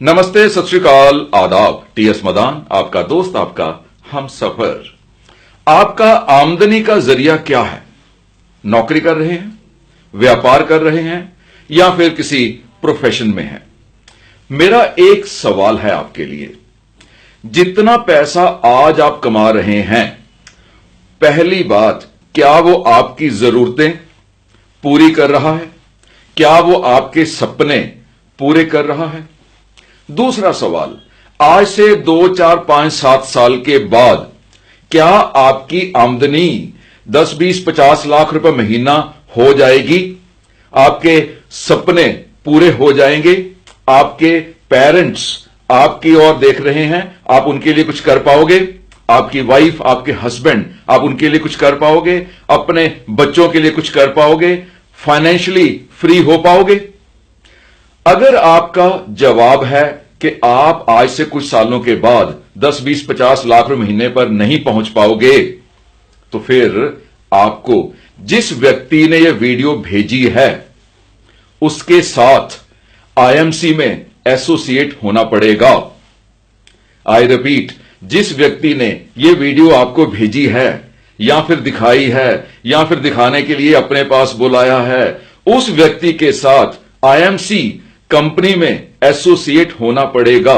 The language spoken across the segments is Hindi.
नमस्ते, सत श्री अकाल, आदाब। टीएस मदान, आपका दोस्त, आपका हम सफर। आपका आमदनी का जरिया क्या है? नौकरी कर रहे हैं, व्यापार कर रहे हैं या फिर किसी प्रोफेशन में हैं? मेरा एक सवाल है आपके लिए। जितना पैसा आज आप कमा रहे हैं, पहली बात, क्या वो आपकी जरूरतें पूरी कर रहा है? क्या वो आपके सपने पूरे कर रहा है? दूसरा सवाल, आज से 2, 4, 5, 7 साल के बाद क्या आपकी आमदनी 10, 20, 50 लाख रुपए महीना हो जाएगी? आपके सपने पूरे हो जाएंगे? आपके पेरेंट्स आपकी ओर देख रहे हैं, आप उनके लिए कुछ कर पाओगे? आपकी वाइफ, आपके हस्बैंड, आप उनके लिए कुछ कर पाओगे? अपने बच्चों के लिए कुछ कर पाओगे? फाइनेंशियली फ्री हो पाओगे? अगर आपका जवाब है कि आप आज से कुछ सालों के बाद 10, 20, 50 लाख रुपए महीने पर नहीं पहुंच पाओगे, तो फिर आपको जिस व्यक्ति ने यह वीडियो भेजी है उसके साथ आईएमसी में एसोसिएट होना पड़ेगा। आई रिपीट, जिस व्यक्ति ने यह वीडियो आपको भेजी है या फिर दिखाई है या फिर दिखाने के लिए अपने पास बुलाया है, उस व्यक्ति के साथ आईएमसी कंपनी में एसोसिएट होना पड़ेगा।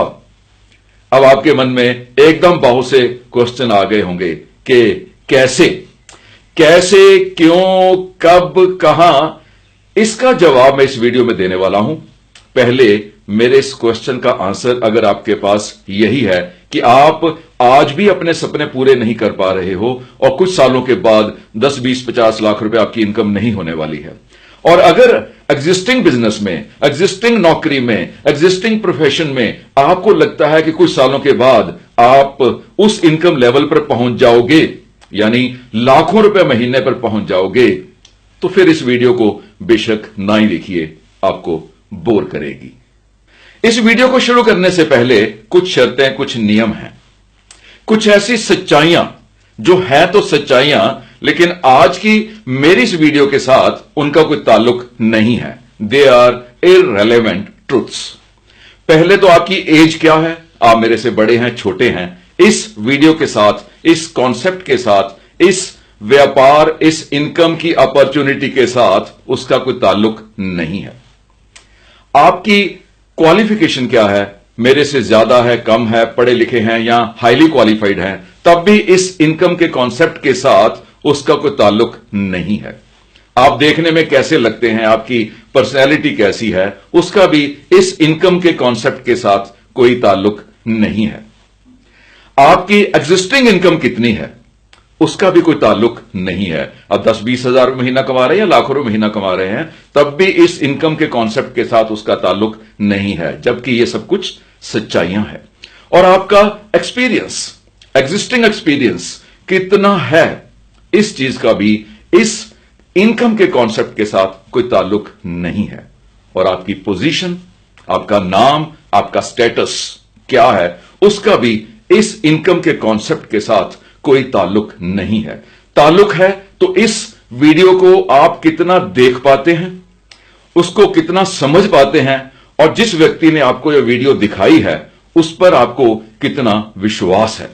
अब आपके मन में एकदम बहुत से क्वेश्चन आ गए होंगे कि कैसे, क्यों, कब, कहां। इसका जवाब मैं इस वीडियो में देने वाला हूं। पहले मेरे इस क्वेश्चन का आंसर अगर आपके पास यही है कि आप आज भी अपने सपने पूरे नहीं कर पा रहे हो और कुछ सालों के बाद 10, 20, 50 लाख रुपए आपकी इनकम नहीं होने वाली है, और अगर एग्जिस्टिंग बिजनेस में, एग्जिस्टिंग नौकरी में, एग्जिस्टिंग प्रोफेशन में आपको लगता है कि कुछ सालों के बाद आप उस इनकम लेवल पर पहुंच जाओगे, यानी लाखों रुपए महीने पर पहुंच जाओगे, तो फिर इस वीडियो को बेशक ना ही देखिए, आपको बोर करेगी। इस वीडियो को शुरू करने से पहले कुछ शर्तें, कुछ नियम हैं, कुछ ऐसी सच्चाइयां जो है तो सच्चाइयां, लेकिन आज की मेरी इस वीडियो के साथ उनका कोई ताल्लुक नहीं है। They are irrelevant truths. पहले तो आपकी एज क्या है, आप मेरे से बड़े हैं, छोटे हैं, इस वीडियो के साथ, इस कॉन्सेप्ट के साथ, इस व्यापार, इस इनकम की अपॉर्चुनिटी के साथ उसका कोई ताल्लुक नहीं है। आपकी क्वालिफिकेशन क्या है, मेरे से ज्यादा है, कम है, पढ़े लिखे हैं या हाईली क्वालिफाइड हैं, तब भी इस इनकम के कॉन्सेप्ट के साथ उसका कोई ताल्लुक नहीं है। आप देखने में कैसे लगते हैं, आपकी पर्सनैलिटी कैसी है, उसका भी इस इनकम के कॉन्सेप्ट के साथ कोई ताल्लुक नहीं है। आपकी एग्जिस्टिंग इनकम कितनी है, उसका भी कोई ताल्लुक नहीं है। अब 10, 20 हजार महीना कमा रहे हैं या लाखों रुपए महीना कमा रहे हैं, तब भी इस इनकम के कॉन्सेप्ट के साथ उसका ताल्लुक नहीं है, जबकि यह सब कुछ सच्चाइयां हैं। और आपका एक्सपीरियंस, एग्जिस्टिंग एक्सपीरियंस कितना है, इस चीज का भी इस इनकम के कॉन्सेप्ट के साथ कोई ताल्लुक नहीं है। और आपकी पोजीशन, आपका नाम, आपका स्टेटस क्या है, उसका भी इस इनकम के कॉन्सेप्ट के साथ कोई ताल्लुक नहीं है। ताल्लुक है तो इस वीडियो को आप कितना देख पाते हैं, उसको कितना समझ पाते हैं, और जिस व्यक्ति ने आपको यह वीडियो दिखाई है उस पर आपको कितना विश्वास है।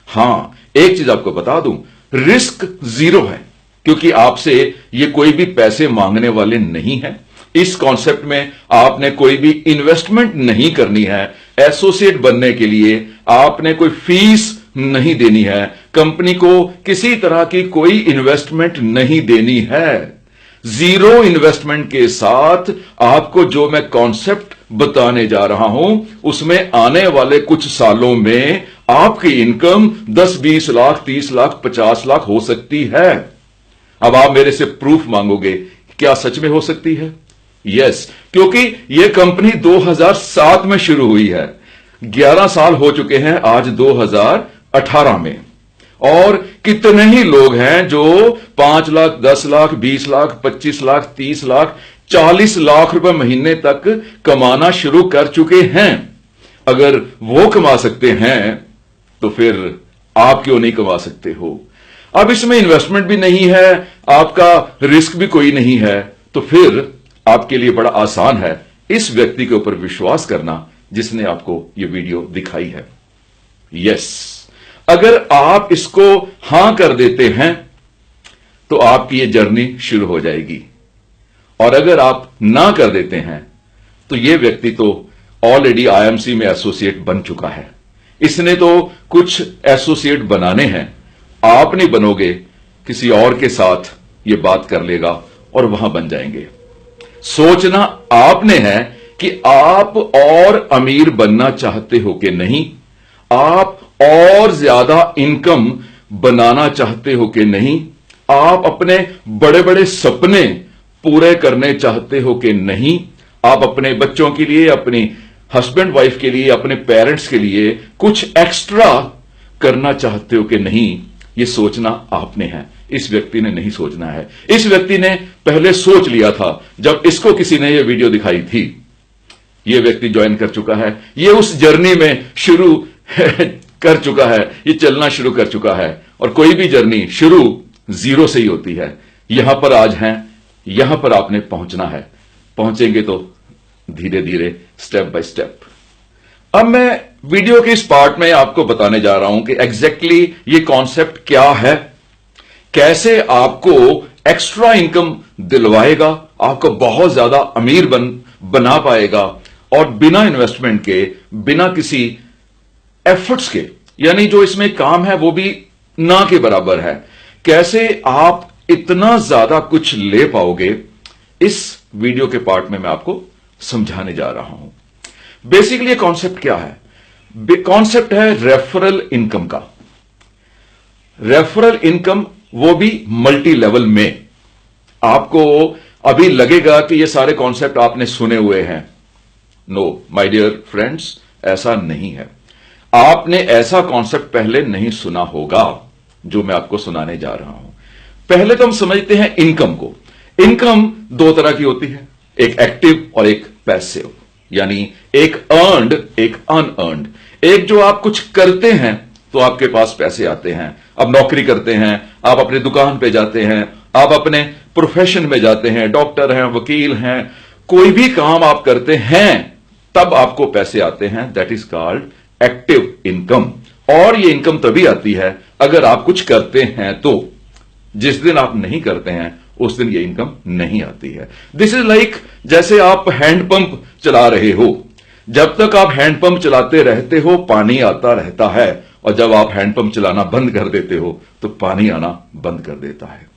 हां, एक चीज आपको बता दूं, रिस्क जीरो है, क्योंकि आपसे ये कोई भी पैसे मांगने वाले नहीं है। इस कॉन्सेप्ट में आपने कोई भी इन्वेस्टमेंट नहीं करनी है। एसोसिएट बनने के लिए आपने कोई फीस नहीं देनी है, कंपनी को किसी तरह की कोई इन्वेस्टमेंट नहीं देनी है। जीरो इन्वेस्टमेंट के साथ आपको जो मैं कॉन्सेप्ट बताने जा रहा हूं, उसमें आने वाले कुछ सालों में आपकी इनकम 10, 20 लाख, 30 लाख, 50 लाख हो सकती है। अब आप मेरे से प्रूफ मांगोगे, क्या सच में हो सकती है? यस, क्योंकि यह कंपनी 2007 में शुरू हुई है, 11 साल हो चुके हैं आज 2018 में, और कितने ही लोग हैं जो 5 लाख, 10 लाख, 20 लाख, 25 लाख, 30 लाख, 40 लाख रुपए महीने तक कमाना शुरू कर चुके हैं। अगर वो कमा सकते हैं तो फिर आप क्यों नहीं कमा सकते हो? अब इसमें इन्वेस्टमेंट भी नहीं है, आपका रिस्क भी कोई नहीं है, तो फिर आपके लिए बड़ा आसान है इस व्यक्ति के ऊपर विश्वास करना जिसने आपको यह वीडियो दिखाई है। यस, अगर आप इसको हां कर देते हैं तो आपकी यह जर्नी शुरू हो जाएगी, और अगर आप ना कर देते हैं तो यह व्यक्ति तो ऑलरेडी आईएमसी में एसोसिएट बन चुका है। इसने तो कुछ एसोसिएट बनाने हैं, आप नहीं बनोगे, किसी और के साथ यह बात कर लेगा और वहां बन जाएंगे। सोचना आपने है कि आप और अमीर बनना चाहते हो कि नहीं, आप और ज्यादा इनकम बनाना चाहते हो कि नहीं, आप अपने बड़े बड़े सपने पूरे करने चाहते हो कि नहीं, आप अपने बच्चों के लिए, अपनी हस्बैंड वाइफ के लिए, अपने पेरेंट्स के लिए कुछ एक्स्ट्रा करना चाहते हो कि नहीं, यह सोचना आपने है। इस व्यक्ति ने नहीं सोचना है। इस व्यक्ति ने पहले सोच लिया था जब इसको किसी ने यह वीडियो दिखाई थी। यह व्यक्ति ज्वाइन कर चुका है, यह उस जर्नी में शुरू कर चुका है, यह चलना शुरू कर चुका है। और कोई भी जर्नी शुरू जीरो से ही होती है। यहां पर आज हैं, यहां पर आपने पहुंचना है। पहुंचेंगे तो धीरे धीरे, स्टेप बाय स्टेप। अब मैं वीडियो के इस पार्ट में आपको बताने जा रहा हूं कि एग्जैक्टली ये कॉन्सेप्ट क्या है, कैसे आपको एक्स्ट्रा इनकम दिलवाएगा, आपको बहुत ज्यादा अमीर बना पाएगा, और बिना इन्वेस्टमेंट के, बिना किसी एफर्ट्स के, यानी जो इसमें काम है वो भी ना के बराबर है। कैसे आप इतना ज्यादा कुछ ले पाओगे, इस वीडियो के पार्ट में मैं आपको समझाने जा रहा हूं। बेसिकली कॉन्सेप्ट क्या है? कॉन्सेप्ट है रेफरल इनकम का। रेफरल इनकम, वो भी मल्टी लेवल में। आपको अभी लगेगा कि ये सारे कॉन्सेप्ट आपने सुने हुए हैं। नो माय डियर फ्रेंड्स, ऐसा नहीं है। आपने ऐसा कॉन्सेप्ट पहले नहीं सुना होगा जो मैं आपको सुनाने जा रहा हूं। पहले तो हम समझते हैं इनकम को। इनकम दो तरह की होती है, एक एक्टिव और एक पैसिव, यानी एक अर्न्ड, एक अनअर्न्ड। एक जो आप कुछ करते हैं तो आपके पास पैसे आते हैं। आप नौकरी करते हैं, आप अपनी दुकान पे जाते हैं, आप अपने प्रोफेशन में जाते हैं, डॉक्टर हैं, वकील हैं, कोई भी काम आप करते हैं तब आपको पैसे आते हैं। That is called active income. और ये इनकम तभी आती है अगर आप कुछ करते हैं तो। जिस दिन आप नहीं करते हैं उस दिन ये इनकम नहीं आती है। दिस इज लाइक, जैसे आप हैंडपंप चला रहे हो। जब तक आप हैंडपंप चलाते रहते हो पानी आता रहता है, और जब आप हैंडपंप चलाना बंद कर देते हो तो पानी आना बंद कर देता है।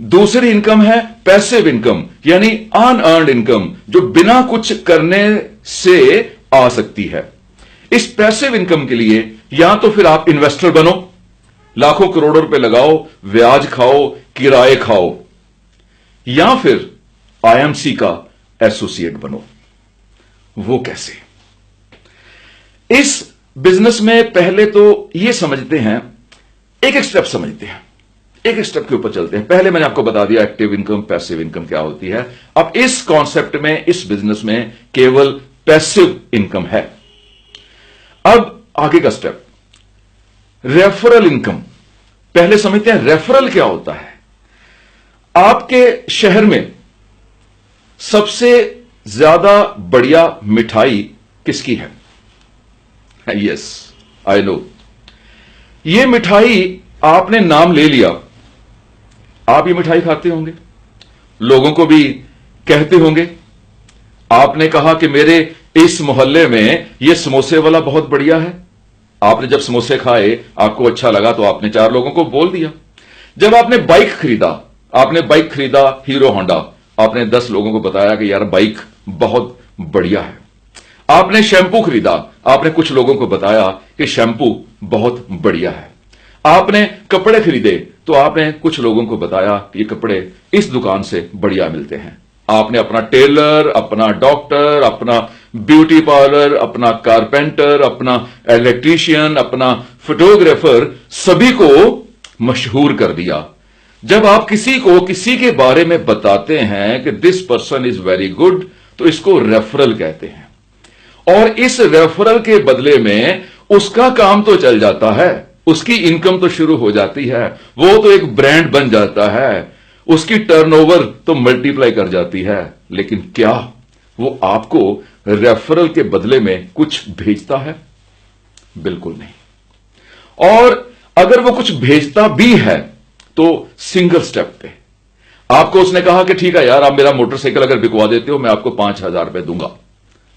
दूसरी इनकम है पैसिव इनकम, यानी अनअर्न्ड इनकम, जो बिना कुछ करने से आ सकती है। इस पैसिव इनकम के लिए या तो फिर आप इन्वेस्टर बनो, लाखों करोड़ों रुपए लगाओ, ब्याज खाओ, किराए खाओ, या फिर आईएमसी का एसोसिएट बनो। वो कैसे? इस बिजनेस में पहले तो ये समझते हैं, एक एक स्टेप समझते हैं, एक एक स्टेप के ऊपर चलते हैं। पहले मैंने आपको बता दिया एक्टिव इनकम, पैसिव इनकम क्या होती है। अब इस कॉन्सेप्ट में, इस बिजनेस में केवल पैसिव इनकम है। अब आगे का स्टेप, रेफरल इनकम। पहले समझते हैं रेफरल क्या होता है। आपके शहर में सबसे ज्यादा बढ़िया मिठाई किसकी है? Yes, I know. ये मिठाई आपने नाम ले लिया, आप ये मिठाई खाते होंगे, लोगों को भी कहते होंगे। आपने कहा कि मेरे इस मोहल्ले में ये समोसे वाला बहुत बढ़िया है। आपने जब समोसे खाए, आपको अच्छा लगा तो आपने 4 लोगों को बोल दिया। जब आपने बाइक खरीदा हीरो होंडा, आपने 10 लोगों को बताया कि यार बाइक बहुत बढ़िया है। आपने शैंपू खरीदा, आपने कुछ लोगों को बताया कि शैंपू बहुत बढ़िया है। आपने कपड़े खरीदे तो आपने कुछ लोगों को बताया कि ये कपड़े इस दुकान से बढ़िया मिलते हैं। आपने अपना टेलर, अपना डॉक्टर, अपना ब्यूटी पार्लर, अपना कारपेंटर, अपना इलेक्ट्रीशियन, अपना फोटोग्राफर, सभी को मशहूर कर दिया। जब आप किसी को किसी के बारे में बताते हैं कि this person is very good, तो इसको रेफरल कहते हैं। और इस रेफरल के बदले में उसका काम तो चल जाता है, उसकी इनकम तो शुरू हो जाती है, वो तो एक ब्रांड बन जाता है, उसकी टर्नओवर तो मल्टीप्लाई कर जाती है। लेकिन क्या वो आपको रेफरल के बदले में कुछ भेजता है? बिल्कुल नहीं। और अगर वो कुछ भेजता भी है तो सिंगल स्टेप पे। आपको उसने कहा कि ठीक है यार, आप मेरा मोटरसाइकिल अगर बिकवा देते हो मैं आपको 5,000 रुपए दूंगा।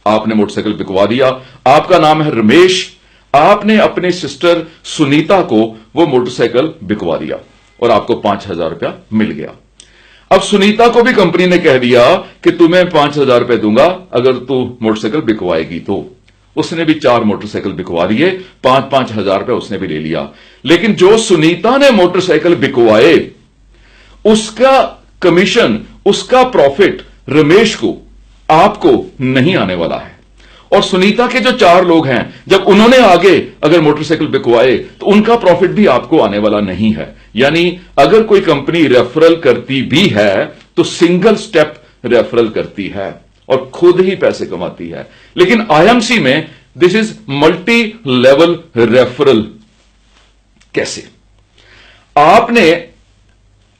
आपने मोटरसाइकिल बिकवा दिया, आपका नाम है रमेश, आपने अपने सिस्टर सुनीता को वो मोटरसाइकिल बिकवा दिया और आपको 5,000 रुपया मिल गया। अब सुनीता को भी कंपनी ने कह दिया कि तुम्हें 5,000 रुपए दूंगा अगर तू मोटरसाइकिल बिकवाएगी तो। उसने भी 4 मोटरसाइकिल बिकवा दिए, 5-5 हजार रुपए उसने भी ले लिया। लेकिन जो सुनीता ने मोटरसाइकिल बिकवाए उसका कमीशन, उसका प्रॉफिट रमेश को, आपको नहीं आने वाला है। और सुनीता के जो 4 लोग हैं, जब उन्होंने आगे अगर मोटरसाइकिल बिकवाए तो उनका प्रॉफिट भी आपको आने वाला नहीं है। यानी अगर कोई कंपनी रेफरल करती भी है तो सिंगल स्टेप रेफरल करती है और खुद ही पैसे कमाती है। लेकिन आईएमसी में this is multi level referral. कैसे? आपने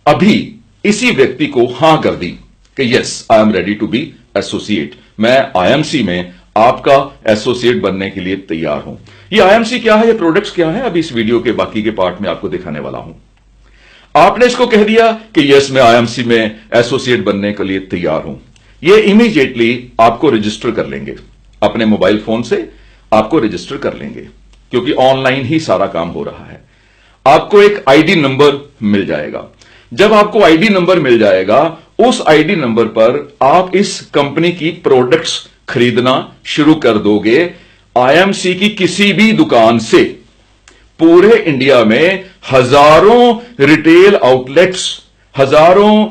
अभी इसी व्यक्ति को हां कर दी कि yes I am ready to be associate, मैं आईएमसी में आपका एसोसिएट बनने के लिए तैयार हूं। ये आईएमसी क्या है, ये प्रोडक्ट्स क्या है, अभी इस वीडियो के बाकी के पार्ट में आपको दिखाने वाला हूं। आपने इसको कह दिया कि यस मैं आईएमसी में एसोसिएट बनने के लिए तैयार हूं। ये इमीडिएटली आपको रजिस्टर कर लेंगे अपने मोबाइल फोन से, आपको रजिस्टर कर लेंगे क्योंकि ऑनलाइन ही सारा काम हो रहा है। आपको एक आईडी नंबर मिल जाएगा। जब आपको आईडी नंबर मिल जाएगा, उस आईडी नंबर पर आप इस कंपनी की प्रोडक्ट्स खरीदना शुरू कर दोगे आईएमसी की किसी भी दुकान से। पूरे इंडिया में हजारों रिटेल आउटलेट्स, हजारों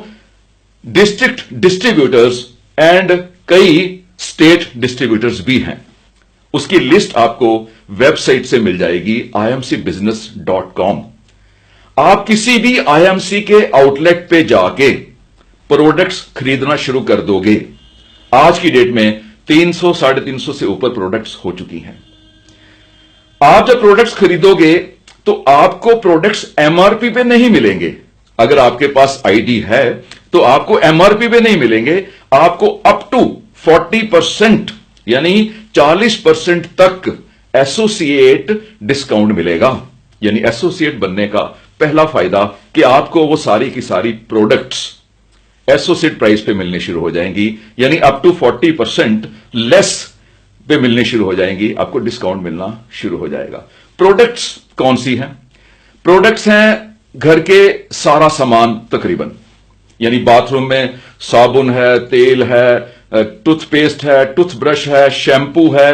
डिस्ट्रिक्ट डिस्ट्रीब्यूटर्स एंड कई स्टेट डिस्ट्रीब्यूटर्स भी हैं। उसकी लिस्ट आपको वेबसाइट से मिल जाएगी imcbusiness.com। आप किसी भी आईएमसी के आउटलेट पे जाके प्रोडक्ट्स खरीदना शुरू कर दोगे। आज की डेट में 300 350 से ऊपर प्रोडक्ट्स हो चुकी हैं। आप जब प्रोडक्ट्स खरीदोगे तो आपको प्रोडक्ट्स एमआरपी पे नहीं मिलेंगे। अगर आपके पास आईडी है तो आपको एमआरपी पे नहीं मिलेंगे, आपको अप टू 40% यानी 40% तक एसोसिएट डिस्काउंट मिलेगा। यानी एसोसिएट बनने का पहला फायदा कि आपको वो सारी की सारी प्रोडक्ट्स एसोसिएट प्राइस पे मिलने शुरू हो जाएंगी, यानी अप टू 40% लेस पे मिलने शुरू हो जाएंगी, आपको डिस्काउंट मिलना शुरू हो जाएगा। प्रोडक्ट्स कौन सी हैं? प्रोडक्ट्स हैं घर के सारा सामान तकरीबन, यानी बाथरूम में साबुन है, तेल है, टूथपेस्ट है, टूथब्रश है, शैम्पू है,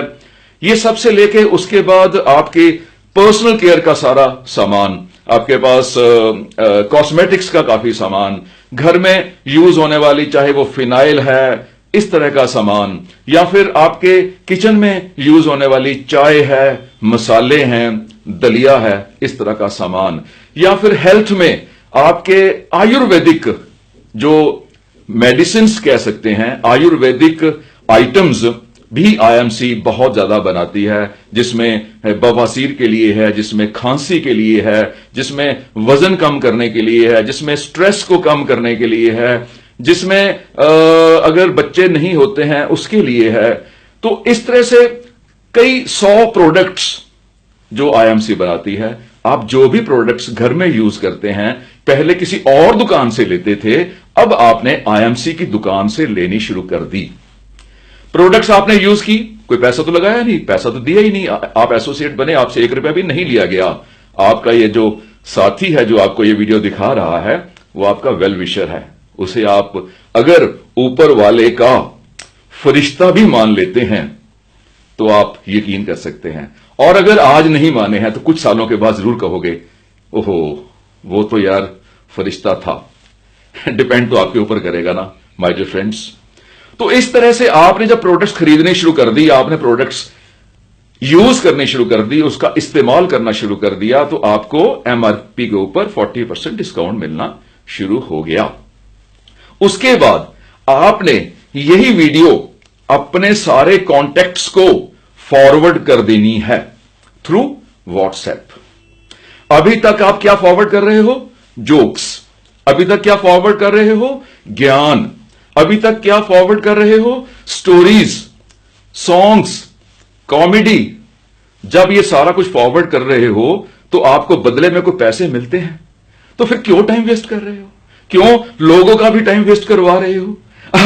ये सबसे लेके उसके बाद आपके पर्सनल केयर का सारा सामान, आपके पास कॉस्मेटिक्स का काफी सामान, घर में यूज होने वाली चाहे वो फिनाइल है, इस तरह का सामान, या फिर आपके किचन में यूज होने वाली चाय है, मसाले हैं, दलिया है, इस तरह का सामान, या फिर हेल्थ में आपके आयुर्वेदिक जो मेडिसिन्स कह सकते हैं, आयुर्वेदिक आइटम्स भी आईएमसी बहुत ज्यादा बनाती है, जिसमें बवासीर के लिए है, जिसमें खांसी के लिए है, जिसमें वजन कम करने के लिए है, जिसमें स्ट्रेस को कम करने के लिए है, जिसमें अगर बच्चे नहीं होते हैं उसके लिए है। तो इस तरह से कई 100 प्रोडक्ट्स जो आईएमसी बनाती है। आप जो भी प्रोडक्ट्स घर में यूज करते हैं पहले किसी और दुकान से लेते थे, अब आपने आईएमसी की दुकान से लेनी शुरू कर दी। प्रोडक्ट्स आपने यूज की, कोई पैसा तो लगाया नहीं, पैसा तो दिया ही नहीं, आप एसोसिएट बने, आपसे 1 रुपया भी नहीं लिया गया। आपका ये जो साथी है जो आपको ये वीडियो दिखा रहा है वो आपका वेल विशर है, उसे आप अगर ऊपर वाले का फरिश्ता भी मान लेते हैं तो आप यकीन कर सकते हैं। और अगर आज नहीं माने हैं तो कुछ सालों के बाद जरूर कहोगे ओहो वो तो यार फरिश्ता था। डिपेंड तो आपके ऊपर करेगा ना माय डियर फ्रेंड्स। तो इस तरह से आपने जब प्रोडक्ट्स खरीदने शुरू कर दी, आपने प्रोडक्ट्स यूज करने शुरू कर दी, उसका इस्तेमाल करना शुरू कर दिया, तो आपको एमआरपी के ऊपर 40% डिस्काउंट मिलना शुरू हो गया। उसके बाद आपने यही वीडियो अपने सारे कॉन्टैक्ट्स को फॉरवर्ड कर देनी है थ्रू व्हाट्सएप। अभी तक आप क्या फॉरवर्ड कर रहे हो? जोक्स। अभी तक क्या फॉरवर्ड कर रहे हो? ज्ञान। अभी तक क्या फॉरवर्ड कर रहे हो? स्टोरीज, सॉन्ग्स, कॉमेडी, जब ये सारा कुछ फॉरवर्ड कर रहे हो तो आपको बदले में कोई पैसे मिलते हैं, तो फिर क्यों टाइम वेस्ट कर रहे हो? क्यों लोगों का भी टाइम वेस्ट करवा रहे हो,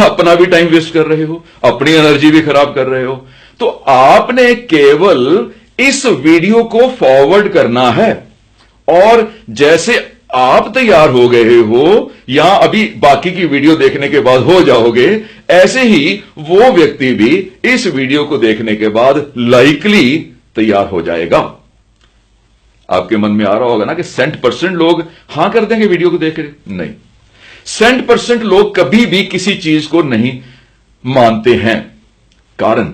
अपना भी टाइम वेस्ट कर रहे हो, अपनी एनर्जी भी खराब कर रहे हो? तो आपने केवल इस वीडियो को फॉरवर्ड करना है, और जैसे आप तैयार हो गए हो या अभी बाकी की वीडियो देखने के बाद हो जाओगे, ऐसे ही वो व्यक्ति भी इस वीडियो को देखने के बाद लाइकली तैयार हो जाएगा। आपके मन में आ रहा होगा ना कि 100% लोग हां कर देंगे वीडियो को देख के? नहीं, 100% लोग कभी भी किसी चीज को नहीं मानते हैं। कारण,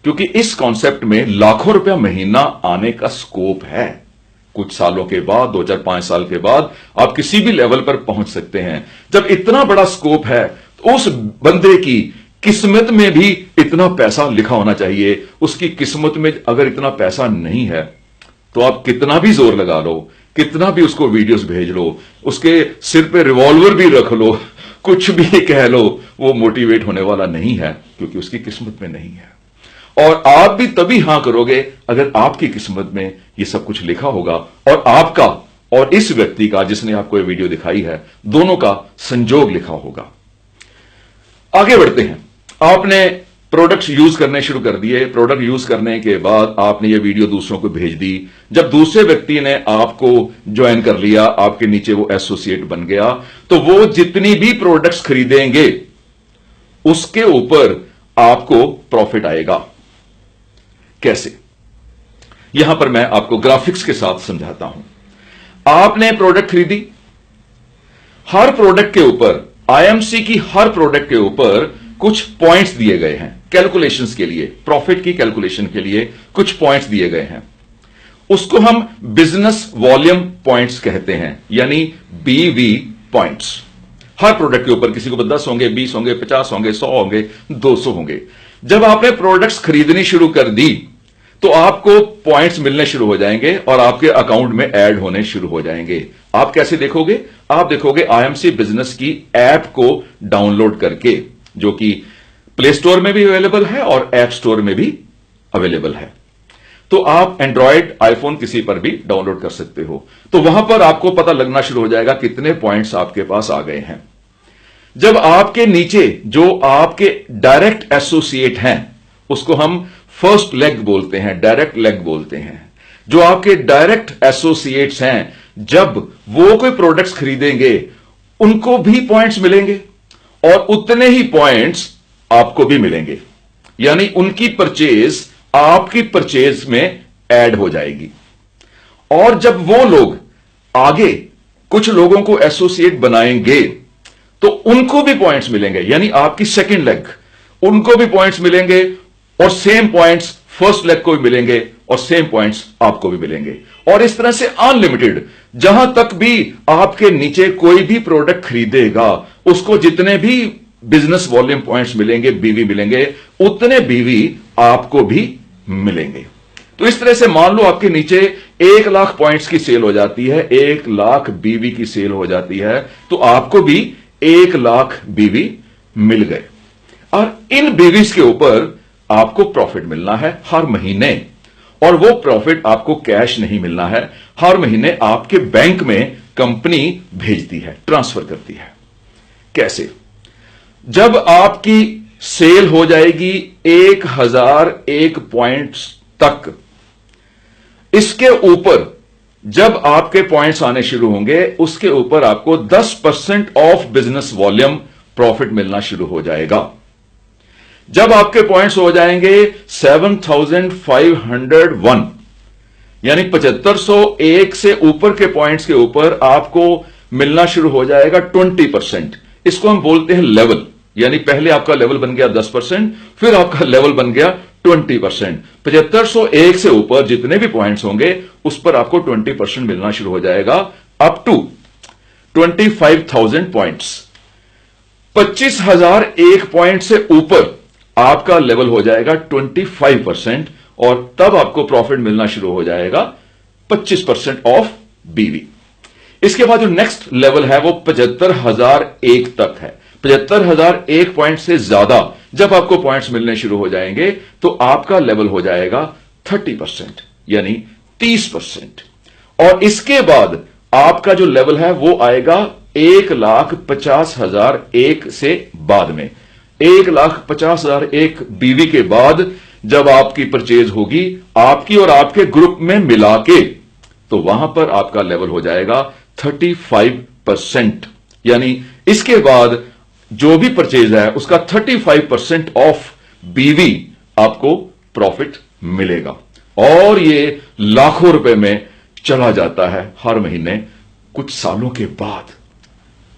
क्योंकि इस कॉन्सेप्ट में लाखों रुपया महीना आने का स्कोप है। कुछ सालों के बाद, 2 4 5 साल के बाद आप किसी भी लेवल पर पहुंच सकते हैं। जब इतना बड़ा स्कोप है तो उस बंदे की किस्मत में भी इतना पैसा लिखा होना चाहिए। उसकी किस्मत में अगर इतना पैसा नहीं है तो आप कितना भी जोर लगा लो, कितना भी उसको वीडियोस भेज लो, उसके सिर पे रिवॉल्वर भी रख लो, कुछ भी कह लो, वो मोटिवेट होने वाला नहीं है, क्योंकि उसकी किस्मत में नहीं है। और आप भी तभी हां करोगे अगर आपकी किस्मत में ये सब कुछ लिखा होगा, और आपका और इस व्यक्ति का जिसने आपको ये वीडियो दिखाई है, दोनों का संजोग लिखा होगा। आगे बढ़ते हैं। आपने प्रोडक्ट्स यूज करने शुरू कर दिए। प्रोडक्ट यूज करने के बाद आपने ये वीडियो दूसरों को भेज दी। जब दूसरे व्यक्ति ने आपको ज्वाइन कर लिया, आपके नीचे वो एसोसिएट बन गया, तो वो जितनी भी प्रोडक्ट्स खरीदेंगे उसके ऊपर आपको प्रॉफिट आएगा। कैसे? यहां पर मैं आपको ग्राफिक्स के साथ समझाता हूं। आपने प्रोडक्ट खरीदी, हर प्रोडक्ट के ऊपर, आईएमसी की हर प्रोडक्ट के ऊपर कुछ पॉइंट्स दिए गए हैं कैलकुलेशंस के लिए, प्रॉफिट की कैलकुलेशन के लिए कुछ पॉइंट्स दिए गए हैं। उसको हम बिजनेस वॉल्यूम पॉइंट्स कहते हैं, यानी बीवी पॉइंट्स। हर प्रोडक्ट के ऊपर किसी को 10 होंगे, 20 होंगे, 50 होंगे, 100 होंगे, 200 होंगे। जब आपने प्रोडक्ट्स खरीदनी शुरू कर दी तो आपको पॉइंट्स मिलने शुरू हो जाएंगे और आपके अकाउंट में ऐड होने शुरू हो जाएंगे। आप कैसे देखोगे? आप देखोगे आईएमसी बिजनेस की ऐप को डाउनलोड करके, जो कि प्ले स्टोर में भी अवेलेबल है और ऐप स्टोर में भी अवेलेबल है। तो आप एंड्रॉयड, आईफोन किसी पर भी डाउनलोड कर सकते हो। तो वहां पर आपको पता लगना शुरू हो जाएगा कितने पॉइंट्स आपके पास आ गए हैं। जब आपके नीचे जो आपके डायरेक्ट एसोसिएट हैं, उसको हम फर्स्ट लेग बोलते हैं, डायरेक्ट लेग बोलते हैं। जो आपके डायरेक्ट एसोसिएट्स हैं, जब वो कोई प्रोडक्ट्स खरीदेंगे उनको भी पॉइंट्स मिलेंगे और उतने ही पॉइंट्स आपको भी मिलेंगे, यानी उनकी परचेज आपकी परचेज में ऐड हो जाएगी। और जब वो लोग आगे कुछ लोगों को एसोसिएट बनाएंगे तो उनको भी पॉइंट्स मिलेंगे, यानी आपकी सेकंड लेग, उनको भी पॉइंट्स मिलेंगे और सेम पॉइंट्स फर्स्ट लेग को भी मिलेंगे और सेम पॉइंट्स आपको भी मिलेंगे। और इस तरह से अनलिमिटेड, जहां तक भी आपके नीचे कोई भी प्रोडक्ट खरीदेगा उसको जितने भी बिजनेस वॉल्यूम पॉइंट्स मिलेंगे, बीवी मिलेंगे, उतने बीवी आपको भी मिलेंगे। तो इस तरह से मान लो आपके नीचे 1 लाख पॉइंट्स की सेल हो जाती है, 1 लाख बीवी की सेल हो जाती है, तो आपको भी 1 लाख बीवी मिल गए। और इन बीवीज के ऊपर आपको प्रॉफिट मिलना है हर महीने, और वो प्रॉफिट आपको कैश नहीं मिलना है, हर महीने आपके बैंक में कंपनी भेजती है, ट्रांसफर करती है। कैसे? जब आपकी सेल हो जाएगी 1001 पॉइंट्स तक, इसके ऊपर जब आपके पॉइंट्स आने शुरू होंगे, उसके ऊपर आपको 10% ऑफ बिजनेस वॉल्यूम प्रॉफिट मिलना शुरू हो जाएगा। जब आपके पॉइंट्स हो जाएंगे 7501, यानी 7501 से ऊपर के पॉइंट्स के ऊपर आपको मिलना शुरू हो जाएगा 20%। इसको हम बोलते हैं लेवल, यानी पहले आपका लेवल बन गया 10%, फिर आपका लेवल बन गया 20%। 7501 से ऊपर जितने भी पॉइंट्स होंगे उस पर आपको 20% मिलना शुरू हो जाएगा, अप टू 25,000 पॉइंट्स। 25,001 पॉइंट से ऊपर आपका लेवल हो जाएगा 25%, और तब आपको प्रॉफिट मिलना शुरू हो जाएगा 25% ऑफ बीवी। इसके बाद जो नेक्स्ट लेवल है वो 75,001 तक है। 75,000 एक पॉइंट से ज्यादा जब आपको पॉइंट्स मिलने शुरू हो जाएंगे तो आपका लेवल हो जाएगा 30%, यानी 30%। और इसके बाद आपका जो लेवल है वो आएगा 1,50,000 एक से बाद में। 1,50,000 एक बीवी के बाद जब आपकी परचेज होगी आपकी और आपके ग्रुप में मिला के, तो वहां पर आपका लेवल हो जाएगा 35%। यानी इसके बाद जो भी परचेज है उसका 35% ऑफ बीवी आपको प्रॉफिट मिलेगा। और ये लाखों रुपए में चला जाता है हर महीने कुछ सालों के बाद।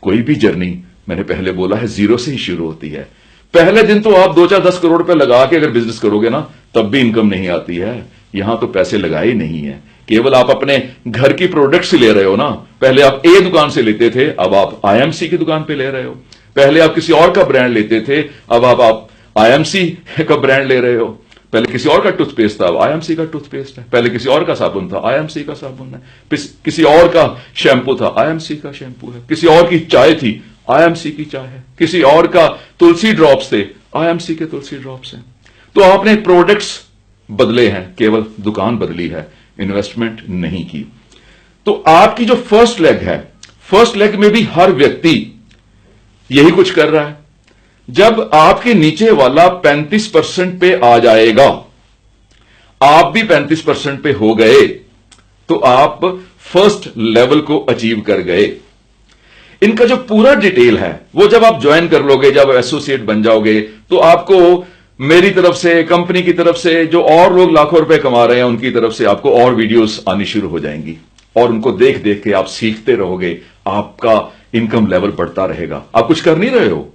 कोई भी जर्नी, मैंने पहले बोला है, जीरो से ही शुरू होती है। पहले दिन तो आप 2-4-10 करोड़ रुपए लगा के अगर बिजनेस करोगे ना, तब भी इनकम नहीं आती है। यहां तो पैसे लगाए नहीं है, केवल आप अपने घर की प्रोडक्ट्स ले रहे हो ना। पहले आप ए दुकान से लेते थे, अब आप आईएमसी की दुकान पे ले रहे हो। पहले आप किसी और का ब्रांड लेते थे, अब आप आईएमसी का ब्रांड ले रहे हो। पहले किसी और का टूथपेस्ट था, अब आईएमसी का टूथपेस्ट है। पहले किसी और का साबुन था, आईएमसी का साबुन है। किसी और का शैंपू था, आईएमसी का शैंपू है। किसी और की चाय थी, आईएमसी की चाय है। किसी और का तुलसी ड्रॉप्स थे, आईएमसी के तुलसी ड्रॉप्स हैं। तो आपने प्रोडक्ट्स बदले हैं, केवल दुकान बदली है, इन्वेस्टमेंट नहीं की। तो आपकी जो फर्स्ट लेग है, फर्स्ट लेग में भी हर व्यक्ति यही कुछ कर रहा है। जब आपके नीचे वाला 35% पे आ जाएगा, आप भी 35% पे हो गए, तो आप फर्स्ट लेवल को अचीव कर गए। इनका जो पूरा डिटेल है वो जब आप ज्वाइन कर लोगे, जब एसोसिएट बन जाओगे, तो आपको मेरी तरफ से, कंपनी की तरफ से, जो और लोग लाखों रुपए कमा रहे हैं उनकी तरफ से आपको और वीडियोस आनी शुरू हो जाएंगी। और उनको देख देख के आप सीखते रहोगे, आपका इनकम लेवल बढ़ता रहेगा। आप कुछ कर नहीं रहे हो,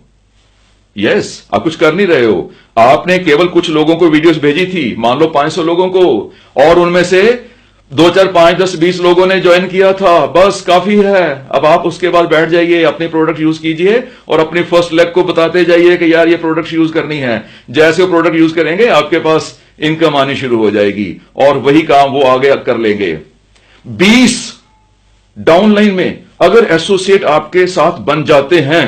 यस, आप कुछ कर नहीं रहे हो। आपने केवल कुछ लोगों को वीडियोस भेजी थी, मान लो 500 लोगों को, और उनमें से 2, 4, 5, 10, 20 लोगों ने ज्वाइन किया था, बस काफी है। अब आप उसके बाद बैठ जाइए, अपने प्रोडक्ट यूज कीजिए और अपनी फर्स्ट लेग को बताते जाइए कि यार ये प्रोडक्ट यूज करनी है। जैसे वो प्रोडक्ट यूज करेंगे आपके पास इनकम आनी शुरू हो जाएगी और वही काम वो आगे कर लेंगे। 20 डाउनलाइन में अगर एसोसिएट आपके साथ बन जाते हैं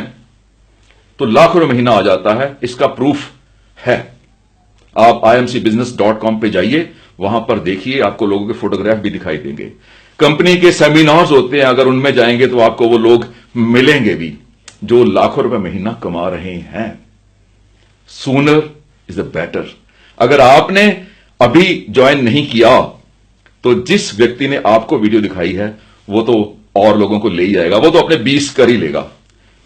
तो लाखों रुपए महीना आ जाता है। इसका प्रूफ है। आप imcbusiness.com पे जाइए, वहां पर देखिए, आपको लोगों के फोटोग्राफ भी दिखाई देंगे। कंपनी के सेमिनार्स होते हैं, अगर उनमें जाएंगे तो आपको वो लोग मिलेंगे भी जो लाखों रुपए महीना कमा रहे हैं। Sooner is the better. अगर आपने अभी ज्वाइन नहीं किया तो जिस व्यक्ति ने आपको वीडियो दिखाई है वो तो और लोगों को ले ही जाएगा। वो तो अपने 20 कर ही लेगा।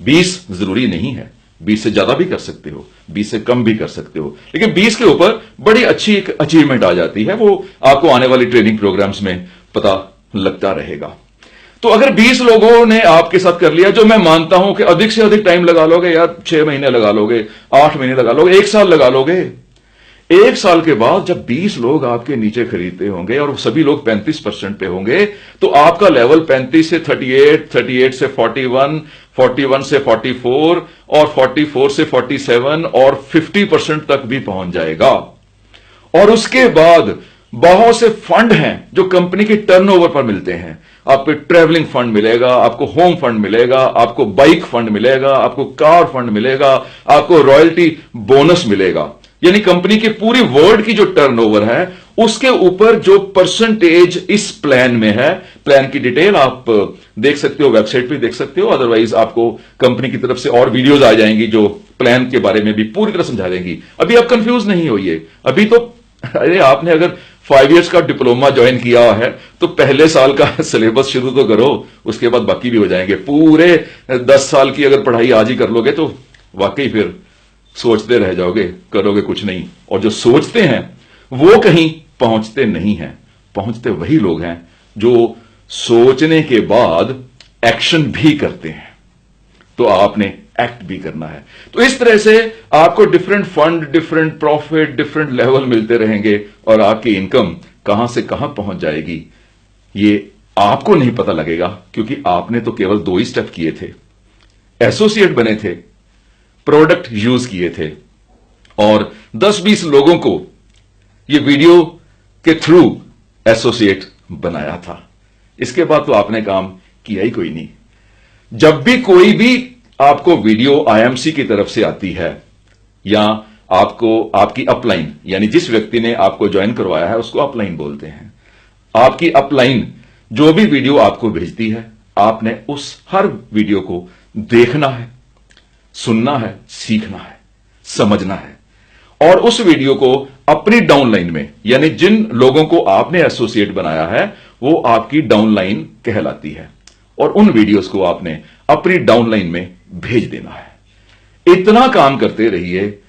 20 जरूरी नहीं है, 20 से ज्यादा भी कर सकते हो, 20 से कम भी कर सकते हो, लेकिन 20 के ऊपर बड़ी अच्छी एक अचीवमेंट आ जाती है। वो आपको आने वाली ट्रेनिंग प्रोग्राम्स में पता लगता रहेगा। तो अगर 20 लोगों ने आपके साथ कर लिया, जो मैं मानता हूं कि अधिक से अधिक टाइम लगा लोगे यार, 6 महीने लगा लोगे, 8 महीने लगा लोगे, 1 साल लगा लोगे। 1 साल के बाद जब 20 लोग आपके नीचे खरीदते होंगे और सभी लोग 35% पे होंगे, तो आपका लेवल 35 से 38, 38 से 41, 41 से 44 और 44 से 47 और 50% तक भी पहुंच जाएगा। और उसके बाद बहुत से फंड हैं जो कंपनी के टर्नओवर पर मिलते हैं। आपको ट्रैवलिंग फंड मिलेगा, आपको होम फंड मिलेगा, आपको बाइक फंड मिलेगा, आपको कार फंड मिलेगा, आपको रॉयल्टी बोनस मिलेगा। यानी कंपनी के पूरी वर्ल्ड की जो टर्नओवर है उसके ऊपर जो परसेंटेज इस प्लान में है, प्लान की डिटेल आप देख सकते हो, वेबसाइट पे देख सकते हो। अदरवाइज आपको कंपनी की तरफ से और वीडियोस आ जाएंगी जो प्लान के बारे में भी पूरी तरह समझा देंगी। अभी आप कंफ्यूज नहीं होइए। अभी तो अरे आपने अगर 5 इयर्स का डिप्लोमा ज्वाइन किया है तो पहले साल का सिलेबस शुरू तो करो, उसके बाद बाकी भी हो जाएंगे। पूरे 10 साल की अगर पढ़ाई आज ही कर लोगे तो वाकई फिर सोचते रह जाओगे, करोगे कुछ नहीं। और जो सोचते हैं वो कहीं पहुंचते नहीं हैं। पहुंचते वही लोग हैं जो सोचने के बाद एक्शन भी करते हैं। तो आपने एक्ट भी करना है। तो इस तरह से आपको different fund, different profit, different level मिलते रहेंगे और आपकी इनकम कहां से कहां पहुंच जाएगी ये आपको नहीं पता लगेगा, क्योंकि आपने तो केवल 2 ही स्टेप किए थे। एसोसिएट बने थे, प्रोडक्ट यूज किए थे और 10-20 लोगों को ये वीडियो के थ्रू एसोसिएट बनाया था। इसके बाद तो आपने काम किया ही कोई नहीं। जब भी कोई भी आपको वीडियो आईएमसी की तरफ से आती है या आपको आपकी अपलाइन, यानी जिस व्यक्ति ने आपको ज्वाइन करवाया है उसको अपलाइन बोलते हैं, आपकी अपलाइन जो भी वीडियो आपको भेजती है, आपने उस हर वीडियो को देखना है, सुनना है, सीखना है, समझना है और उस वीडियो को अपनी डाउनलाइन में, यानी जिन लोगों को आपने एसोसिएट बनाया है वो आपकी डाउनलाइन कहलाती है और उन वीडियोस को आपने अपनी डाउनलाइन में भेज देना है। इतना काम करते रहिए।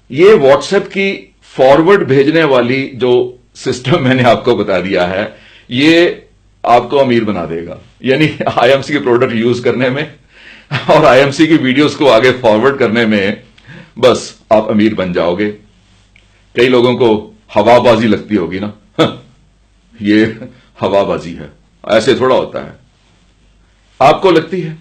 ये व्हाट्सएप की फॉरवर्ड भेजने वाली जो सिस्टम मैंने आपको बता दिया है, ये आपको अमीर बना देगा। यानी आईएमसी के प्रोडक्ट यूज करने में और आईएमसी की वीडियोस को आगे फॉरवर्ड करने में बस आप अमीर बन जाओगे। कई लोगों को हवाबाजी लगती होगी ना, ये हवाबाजी है, ऐसे थोड़ा होता है। आपको लगती है?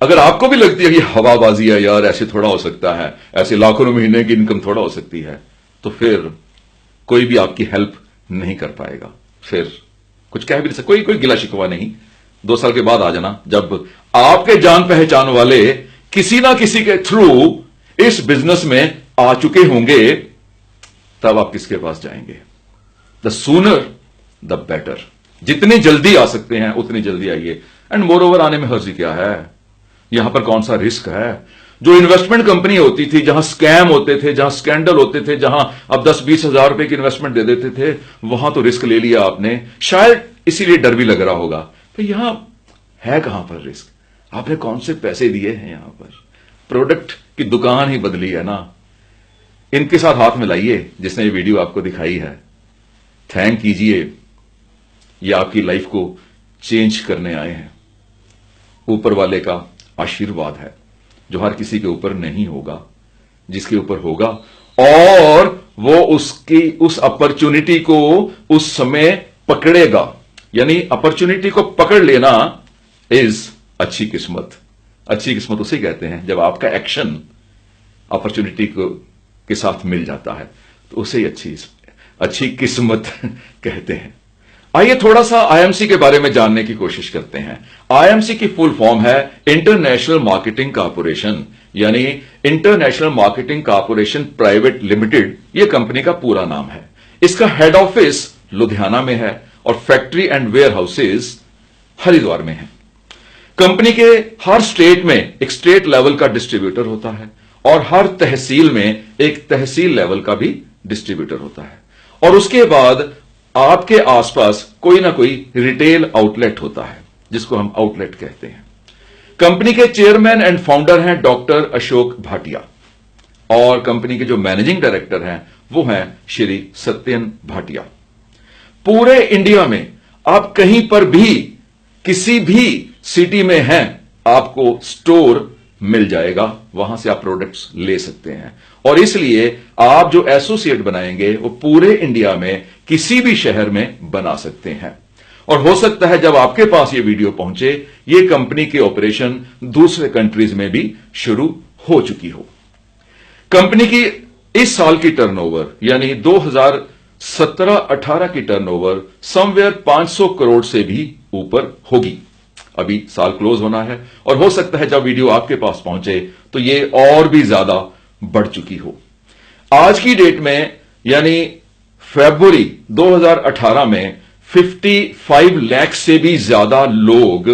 अगर आपको भी लगती है कि हवाबाजी है यार, ऐसे थोड़ा हो सकता है, ऐसे लाखों महीने की इनकम थोड़ा हो सकती है, तो फिर कोई भी आपकी हेल्प नहीं कर पाएगा। फिर कुछ कह भी नहीं सकता, कोई गिला शिकवा नहीं। 2 साल के बाद आ जाना, जब आपके जान पहचान वाले किसी ना किसी के थ्रू इस बिजनेस में आ चुके होंगे, तब आप किसके पास जाएंगे? The sooner the better. जितनी जल्दी आ सकते हैं उतनी जल्दी आइए। एंड मोर ओवर, आने में हर्जी क्या है? यहां पर कौन सा रिस्क है? जो इन्वेस्टमेंट कंपनी होती थी, जहां स्कैम होते थे, जहां स्कैंडल होते थे, जहां अब 10-20 हजार रुपए की इन्वेस्टमेंट दे देते थे, वहां तो रिस्क ले लिया आपने, शायद इसीलिए डर भी लग रहा होगा। तो यहां है कहां पर रिस्क? आपने कौन से पैसे दिए हैं? यहां पर प्रोडक्ट की दुकान ही बदली है ना। इनके साथ हाथ मिलाइए जिसने ये वीडियो आपको दिखाई है, थैंक कीजिए। ये आपकी लाइफ को चेंज करने आए हैं। ऊपर वाले का आशीर्वाद है जो हर किसी के ऊपर नहीं होगा, जिसके ऊपर होगा, और वो उस अपॉर्चुनिटी को उस समय पकड़ेगा। यानी अपॉर्चुनिटी को पकड़ लेना इज अच्छी किस्मत। अच्छी किस्मत उसे कहते हैं जब आपका एक्शन अपॉर्चुनिटी के साथ मिल जाता है, तो उसे ही अच्छी किस्मत कहते हैं। आइए थोड़ा सा आईएमसी के बारे में जानने की कोशिश करते हैं। आईएमसी की फुल फॉर्म है इंटरनेशनल मार्केटिंग कॉर्पोरेशन, यानी international marketing corporation private limited. यह कंपनी का पूरा नाम है। इसका हेड ऑफिस लुधियाना में है और factory and warehouses Haridwar में है। कंपनी के हर स्टेट में एक स्टेट लेवल का डिस्ट्रीब्यूटर होता है और हर तहसील में एक तहसील लेवल का भी डिस्ट्रीब्यूटर होता है, और उसके बाद आपके आसपास कोई ना कोई रिटेल आउटलेट होता है जिसको हम आउटलेट कहते हैं। कंपनी के चेयरमैन एंड फाउंडर हैं डॉक्टर अशोक भाटिया, और कंपनी के जो मैनेजिंग डायरेक्टर हैं वो हैं श्री सत्यन भाटिया। पूरे इंडिया में आप कहीं पर भी किसी भी सिटी में हैं, आपको स्टोर मिल जाएगा, वहां से आप प्रोडक्ट्स ले सकते हैं। और इसलिए आप जो एसोसिएट बनाएंगे वो पूरे इंडिया में किसी भी शहर में बना सकते हैं। और हो सकता है जब आपके पास ये वीडियो पहुंचे, ये कंपनी के ऑपरेशन दूसरे कंट्रीज में भी शुरू हो चुकी हो। कंपनी की इस साल की टर्नओवर, यानी 2017-18 की टर्नओवर समवेयर 500 करोड़ से भी ऊपर होगी। अभी साल क्लोज होना है और हो सकता है जब वीडियो आपके पास पहुंचे तो ये और भी ज्यादा बढ़ चुकी हो। आज की डेट में, यानी फरवरी 2018 में 55 लाख से भी ज्यादा लोग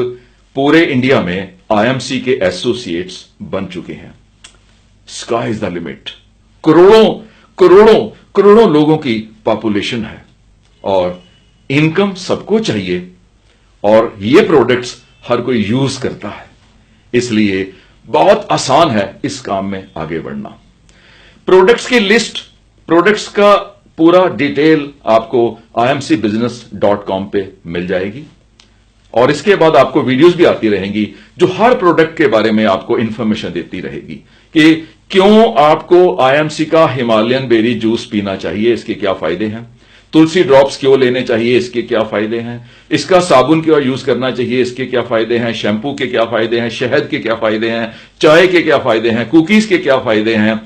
पूरे इंडिया में आईएमसी के एसोसिएट्स बन चुके हैं। Sky is the limit. करोड़ों लोगों की पॉपुलेशन है और इनकम सबको चाहिए, और ये प्रोडक्ट्स हर कोई यूज करता है, इसलिए बहुत आसान है इस काम में आगे बढ़ना। प्रोडक्ट्स की लिस्ट, प्रोडक्ट्स का पूरा डिटेल आपको imcbusiness.com पे मिल जाएगी, और इसके बाद आपको वीडियोस भी आती रहेंगी जो हर प्रोडक्ट के बारे में आपको इंफॉर्मेशन देती रहेगी कि क्यों आपको आईएमसी का हिमालयन बेरी जूस पीना चाहिए, इसके क्या फायदे हैं, तुलसी ड्रॉप्स क्यों लेने चाहिए, इसके क्या फायदे हैं, इसका साबुन क्यों यूज करना चाहिए, इसके क्या फायदे हैं, शैंपू के क्या फायदे हैं, शहद के क्या फायदे हैं, चाय के क्या फायदे हैं, कुकीज के क्या फायदे हैं,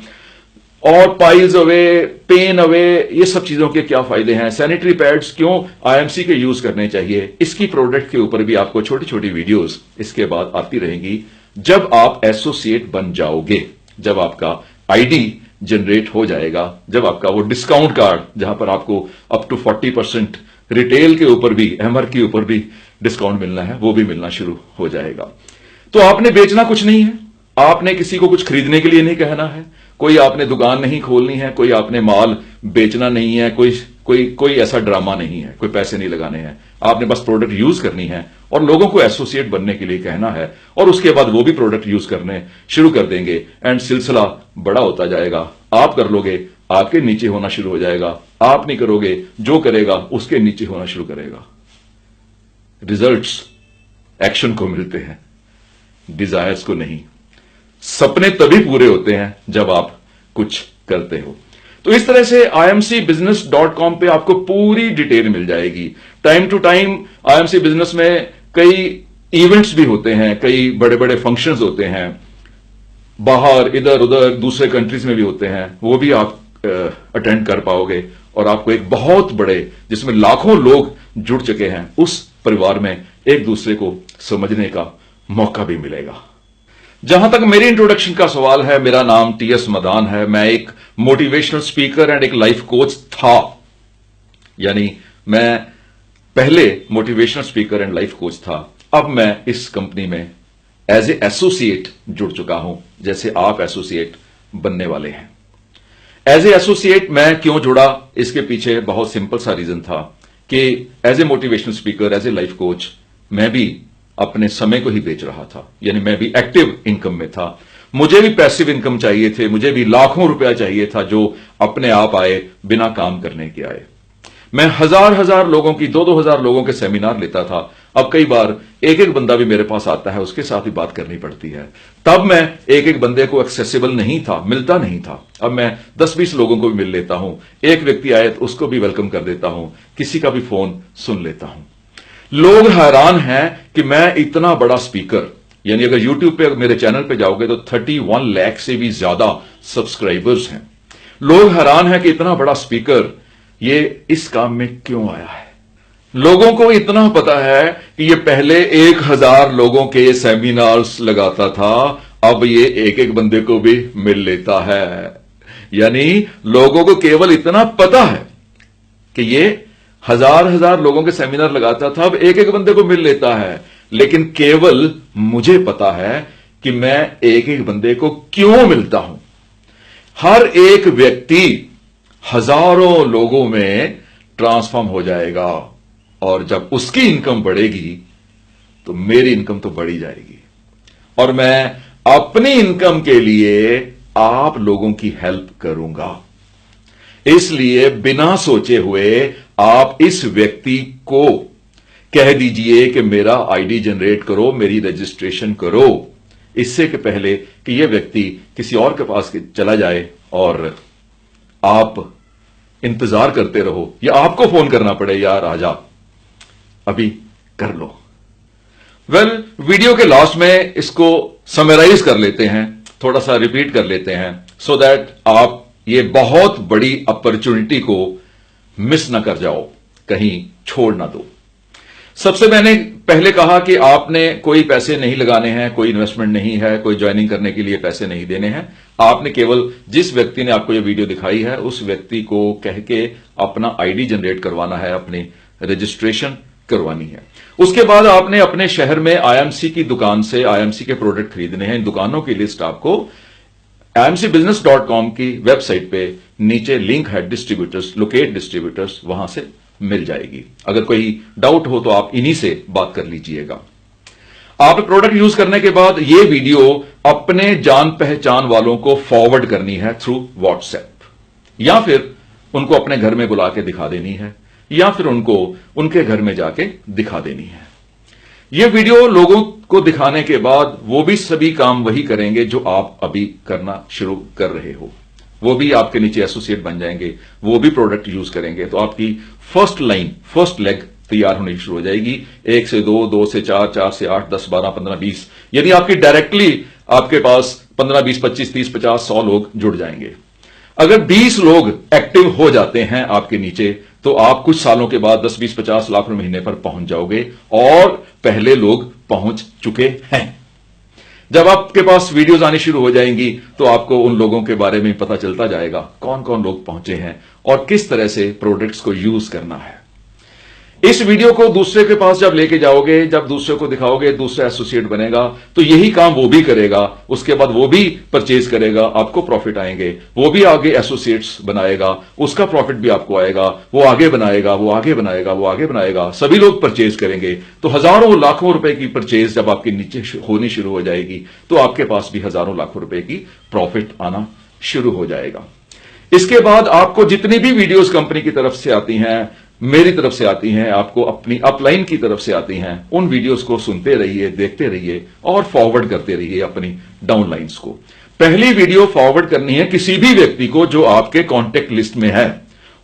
और पाइल्स अवे, पेन अवे, ये सब चीजों के क्या फायदे हैं, सैनिटरी पैड्स क्यों आईएमसी के यूज करने चाहिए, इसकी प्रोडक्ट के ऊपर भी आपको छोटी छोटी वीडियोस इसके बाद आती रहेंगी जब आप एसोसिएट बन जाओगे, जब आपका आईडी जनरेट हो जाएगा, जब आपका वो डिस्काउंट कार्ड जहां पर आपको अप टू 40% रिटेल के ऊपर भी, एमआर के ऊपर भी डिस्काउंट मिलना है, वो भी मिलना शुरू हो जाएगा। तो आपने बेचना कुछ नहीं है, आपने किसी को कुछ खरीदने के लिए नहीं कहना है, कोई आपने दुकान नहीं खोलनी है, कोई आपने माल बेचना नहीं है, कोई ऐसा ड्रामा नहीं है, कोई पैसे नहीं लगाने हैं। आपने बस प्रोडक्ट यूज करनी है और लोगों को एसोसिएट बनने के लिए कहना है, और उसके बाद वो भी प्रोडक्ट यूज करने शुरू कर देंगे एंड सिलसिला बड़ा होता जाएगा। आप कर लोगे, आपके नीचे होना शुरू हो जाएगा, आप नहीं करोगे, जो करेगा उसके नीचे होना शुरू करेगा। रिजल्ट्स एक्शन को मिलते हैं, डिजायर्स को नहीं। सपने तभी पूरे होते हैं जब आप कुछ करते हो। तो इस तरह से imcbusiness.com पे आपको पूरी डिटेल मिल जाएगी। Time to time IMC business में कई इवेंट्स भी होते हैं, कई बड़े बड़े फंक्शंस होते हैं, बाहर इधर उधर दूसरे कंट्रीज में भी होते हैं, वो भी आप अटेंड कर पाओगे और आपको एक बहुत बड़े, जिसमें लाखों लोग जुड़ चुके हैं, उस परिवार में एक दूसरे को समझने का मौका भी मिलेगा। जहां तक मेरी इंट्रोडक्शन का सवाल है, मेरा नाम टीएस मदान है। मैं एक मोटिवेशनल स्पीकर एंड एक लाइफ कोच था, यानी मैं पहले motivational speaker and life coach था। अब मैं इस कंपनी में एज ए एसोसिएट जुड़ चुका हूं, जैसे आप एसोसिएट बनने वाले हैं। एज ए एसोसिएट मैं क्यों जुड़ा, इसके पीछे बहुत सिंपल सा रीजन था कि as a motivational speaker, as a life coach, मैं भी अपने समय को ही बेच रहा था, यानी मैं भी एक्टिव इनकम में था। मुझे भी पैसिव इनकम चाहिए थे, मुझे भी लाखों रुपया चाहिए था जो अपने आप आए, बिना काम करने के आए। मैं हजार लोगों की, 2-2 हजार लोगों के सेमिनार लेता था। अब कई बार एक एक बंदा भी मेरे पास आता है, उसके साथ भी बात करनी पड़ती है। तब मैं एक एक बंदे को एक्सेसिबल नहीं था, मिलता नहीं था। अब मैं 10-20 लोगों को भी मिल लेता हूं। एक व्यक्ति आए तो उसको भी वेलकम कर देता हूं, किसी का भी फोन सुन लेता हूं। लोग हैरान हैं कि मैं इतना बड़ा स्पीकर, यानी अगर YouTube पे मेरे चैनल पे जाओगे तो 31 लाख से भी ज्यादा सब्सक्राइबर्स हैं। लोग हैरान हैं कि इतना बड़ा स्पीकर ये इस काम में क्यों आया है। लोगों को इतना पता है कि ये पहले 1000 लोगों के सेमिनार्स लगाता था, अब ये एक एक बंदे को भी मिल लेता है। यानी लोगों को केवल इतना पता है कि ये हजार लोगों के सेमिनार लगाता था, अब एक एक बंदे को मिल लेता है। लेकिन केवल मुझे पता है कि मैं एक एक बंदे को क्यों मिलता हूं। हर एक व्यक्ति हजारों लोगों में ट्रांसफॉर्म हो जाएगा, और जब उसकी इनकम बढ़ेगी तो मेरी इनकम तो बढ़ी जाएगी, और मैं अपनी इनकम के लिए आप लोगों की हेल्प करूंगा। इसलिए बिना सोचे हुए आप इस व्यक्ति को कह दीजिए कि मेरा आईडी जनरेट करो, मेरी रजिस्ट्रेशन करो, इससे कि पहले कि यह व्यक्ति किसी और के पास चला जाए और आप इंतजार करते रहो या आपको फोन करना पड़े, यार आजा, अभी कर लो। वीडियो के लास्ट में इसको समराइज कर लेते हैं, थोड़ा सा रिपीट कर लेते हैं, सो दैट आप ये बहुत बड़ी अपॉर्चुनिटी को मिस ना कर जाओ, कहीं छोड़ ना दो। सबसे मैंने पहले कहा कि आपने कोई पैसे नहीं लगाने हैं, कोई इन्वेस्टमेंट नहीं है, कोई ज्वाइनिंग करने के लिए पैसे नहीं देने हैं। आपने केवल जिस व्यक्ति ने आपको ये वीडियो दिखाई है उस व्यक्ति को कह के अपना आईडी जनरेट करवाना है, अपनी रजिस्ट्रेशन करवानी है। उसके बाद आपने अपने शहर में आईएमसी की दुकान से आईएमसी के प्रोडक्ट खरीदने हैं। इन दुकानों की लिस्ट आपको imcbusiness.com की वेबसाइट पे नीचे लिंक है, डिस्ट्रीब्यूटर्स, लोकेट डिस्ट्रीब्यूटर्स, वहां से मिल जाएगी। अगर कोई डाउट हो तो आप इन्हीं से बात कर लीजिएगा। आप प्रोडक्ट यूज करने के बाद ये वीडियो अपने जान पहचान वालों को फॉरवर्ड करनी है थ्रू व्हाट्सएप, या फिर उनको अपने घर में बुला के दिखा देनी है, या फिर उनको उनके घर में जाके दिखा देनी है। यह वीडियो लोगों को दिखाने के बाद वो भी सभी काम वही करेंगे जो आप अभी करना शुरू कर रहे हो। वो भी आपके नीचे एसोसिएट बन जाएंगे, वो भी प्रोडक्ट यूज करेंगे, तो आपकी फर्स्ट लाइन, फर्स्ट लेग तैयार होनी शुरू हो जाएगी। 1 से 2, 2 से 4, 4 से 8, 10, 12, 15, 20, यानी आपकी डायरेक्टली आपके पास 15, 20, 25, 30, 50, 100 लोग जुड़ जाएंगे। अगर 20 लोग एक्टिव हो जाते हैं आपके नीचे, तो आप कुछ सालों के बाद 10, 20, 50 लाख रुपए महीने पर पहुंच जाओगे, और पहले लोग पहुंच चुके हैं। जब आपके पास वीडियोस आनी शुरू हो जाएंगी तो आपको उन लोगों के बारे में पता चलता जाएगा, कौन कौन लोग पहुंचे हैं और किस तरह से प्रोडक्ट्स को यूज करना है। इस वीडियो को दूसरे के पास जब लेके जाओगे, जब दूसरे को दिखाओगे, दूसरा एसोसिएट बनेगा तो यही काम वो भी करेगा, उसके बाद वो भी परचेज करेगा, आपको प्रॉफिट आएंगे, वो भी आगे एसोसिएट्स बनाएगा, उसका प्रॉफिट भी आपको आएगा, वो आगे बनाएगा, वो आगे बनाएगा, वो आगे बनाएगा, सभी लोग परचेज करेंगे। तो हजारों लाखों रुपए की परचेज जब आपके नीचे होनी शुरू हो जाएगी तो आपके पास भी हजारों लाखों रुपए की प्रॉफिट आना शुरू हो जाएगा। इसके बाद आपको जितनी भी वीडियोस कंपनी की तरफ से आती हैं, मेरी तरफ से आती हैं, आपको अपनी अपलाइन की तरफ से आती हैं, उन वीडियोस को सुनते रहिए, देखते रहिए और फॉरवर्ड करते रहिए अपनी डाउनलाइंस को। पहली वीडियो फॉरवर्ड करनी है किसी भी व्यक्ति को जो आपके कॉन्टेक्ट लिस्ट में है,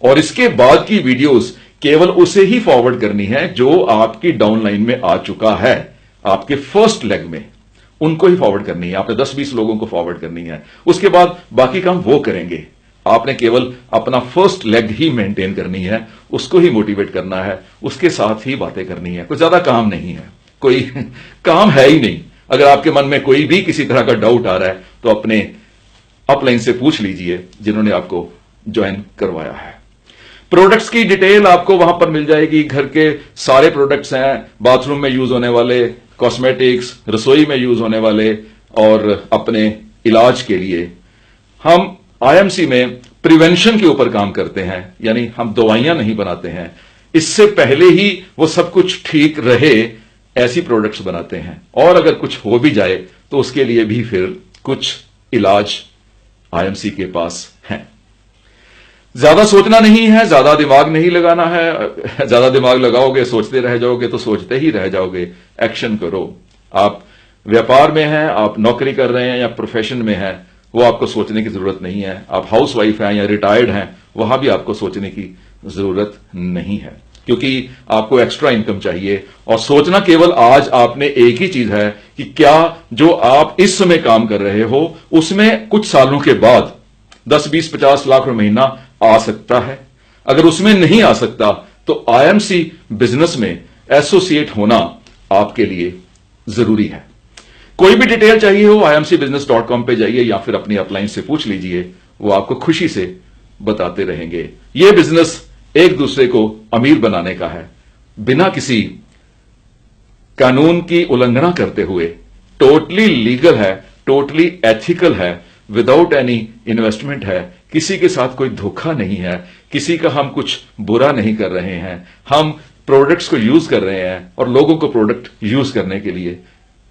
और इसके बाद की वीडियोस केवल उसे ही फॉरवर्ड करनी है जो आपकी डाउनलाइन में आ चुका है, आपके फर्स्ट लेग में, उनको ही फॉरवर्ड करनी है। आपने 10-20 लोगों को फॉरवर्ड करनी है, उसके बाद बाकी काम वो करेंगे। आपने केवल अपना फर्स्ट लेग ही मेंटेन करनी है, उसको ही मोटिवेट करना है, उसके साथ ही बातें करनी है। कुछ ज्यादा काम नहीं है, कोई काम है ही नहीं। अगर आपके मन में कोई भी किसी तरह का डाउट आ रहा है तो अपने अपलाइन से पूछ लीजिए जिन्होंने आपको ज्वाइन करवाया है। प्रोडक्ट्स की डिटेल आपको वहां पर मिल जाएगी। घर के सारे प्रोडक्ट्स हैं, बाथरूम में यूज होने वाले, कॉस्मेटिक्स, रसोई में यूज होने वाले और अपने इलाज के लिए। हम आईएमसी में प्रिवेंशन के ऊपर काम करते हैं, यानी हम दवाइयां नहीं बनाते हैं, इससे पहले ही वो सब कुछ ठीक रहे ऐसी प्रोडक्ट्स बनाते हैं। और अगर कुछ हो भी जाए तो उसके लिए भी फिर कुछ इलाज आईएमसी के पास है। ज्यादा सोचना नहीं है, ज्यादा दिमाग नहीं लगाना है। ज्यादा दिमाग लगाओगे, सोचते रह जाओगे तो सोचते ही रह जाओगे। एक्शन करो। आप व्यापार में हैं, आप नौकरी कर रहे हैं या प्रोफेशन में हैं, वो आपको सोचने की जरूरत नहीं है। आप हाउस वाइफ हैं या रिटायर्ड हैं, वहां भी आपको सोचने की जरूरत नहीं है, क्योंकि आपको एक्स्ट्रा इनकम चाहिए। और सोचना केवल आज आपने एक ही चीज है कि क्या जो आप इस समय काम कर रहे हो उसमें कुछ सालों के बाद 10, 20, 50 लाख रुपए महीना आ सकता है। अगर उसमें नहीं आ सकता तो आईएमसी बिजनेस में एसोसिएट होना आपके लिए जरूरी है। कोई भी डिटेल चाहिए हो imcbusiness.com पे जाइए या फिर अपनी अपलाइन से पूछ लीजिए, वो आपको खुशी से बताते रहेंगे। ये बिजनेस एक दूसरे को अमीर बनाने का है, बिना किसी कानून की उल्लंघना करते हुए। टोटली लीगल है, टोटली एथिकल है, विदाउट एनी इन्वेस्टमेंट है, किसी के साथ कोई धोखा नहीं है, किसी का हम कुछ बुरा नहीं कर रहे हैं। हम प्रोडक्ट्स को यूज कर रहे हैं और लोगों को प्रोडक्ट यूज करने के लिए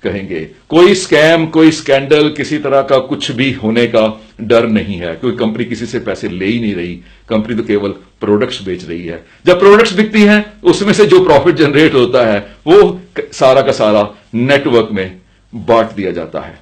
कहेंगे। कोई स्कैम, कोई स्कैंडल, किसी तरह का कुछ भी होने का डर नहीं है, क्योंकि कंपनी किसी से पैसे ले ही नहीं रही। कंपनी तो केवल प्रोडक्ट्स बेच रही है। जब प्रोडक्ट्स बिकती हैं उसमें से जो प्रॉफिट जनरेट होता है वो सारा का सारा नेटवर्क में बांट दिया जाता है।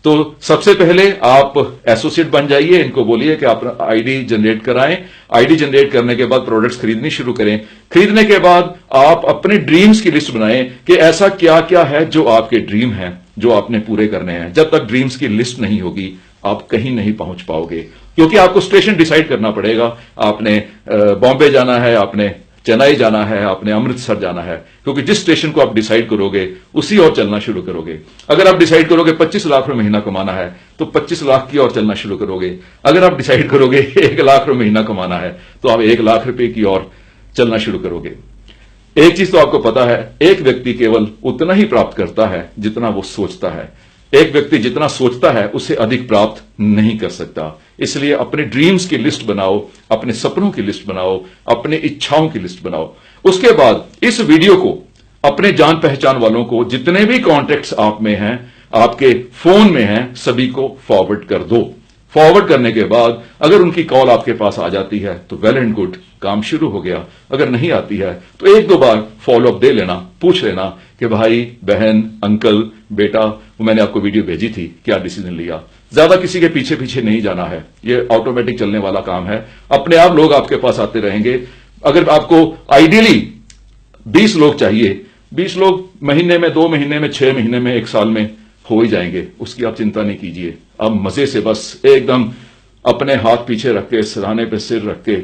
तो सबसे पहले आप एसोसिएट बन जाइए, इनको बोलिए कि आप आईडी जनरेट कराएं। आईडी जनरेट करने के बाद प्रोडक्ट्स खरीदनी शुरू करें। खरीदने के बाद आप अपने ड्रीम्स की लिस्ट बनाएं कि ऐसा क्या क्या है जो आपके ड्रीम है, जो आपने पूरे करने हैं। जब तक ड्रीम्स की लिस्ट नहीं होगी आप कहीं नहीं पहुंच पाओगे, क्योंकि आपको स्टेशन डिसाइड करना पड़ेगा। आपने बॉम्बे जाना है, आपने चेन्नई जाना है, आपने अमृतसर जाना है, क्योंकि जिस स्टेशन को आप डिसाइड करोगे उसी और चलना शुरू करोगे। अगर आप डिसाइड करोगे 25 लाख रुपए महीना कमाना है तो 25 लाख की ओर चलना शुरू करोगे। अगर आप डिसाइड करोगे 1 लाख रुपए महीना कमाना है तो आप 1 लाख रुपए की ओर चलना शुरू करोगे। एक चीज तो आपको पता है, एक व्यक्ति केवल उतना ही प्राप्त करता है जितना वो सोचता है। एक व्यक्ति जितना सोचता है उससे अधिक प्राप्त नहीं कर सकता। इसलिए अपने ड्रीम्स की लिस्ट बनाओ, अपने सपनों की लिस्ट बनाओ, अपने इच्छाओं की लिस्ट बनाओ। उसके बाद इस वीडियो को अपने जान पहचान वालों को, जितने भी कॉन्टेक्ट्स आप में हैं, आपके फोन में हैं, सभी को फॉरवर्ड कर दो। फॉरवर्ड करने के बाद अगर उनकी कॉल आपके पास आ जाती है तो वेल एंड गुड, काम शुरू हो गया। अगर नहीं आती है तो 1-2 बार फॉलोअप दे लेना, पूछ लेना कि भाई, बहन, अंकल, बेटा, मैंने आपको वीडियो भेजी थी, क्या डिसीजन लिया। ज्यादा किसी के पीछे पीछे नहीं जाना है, ये ऑटोमेटिक चलने वाला काम है। अपने आप लोग आपके पास आते रहेंगे। अगर आपको आइडियली 20 लोग चाहिए, 20 लोग महीने में, 2 महीने में, 6 महीने में, 1 साल में हो ही जाएंगे, उसकी आप चिंता नहीं कीजिए। अब मजे से बस एकदम अपने हाथ पीछे रख के, सिरहाने पे सिर रख के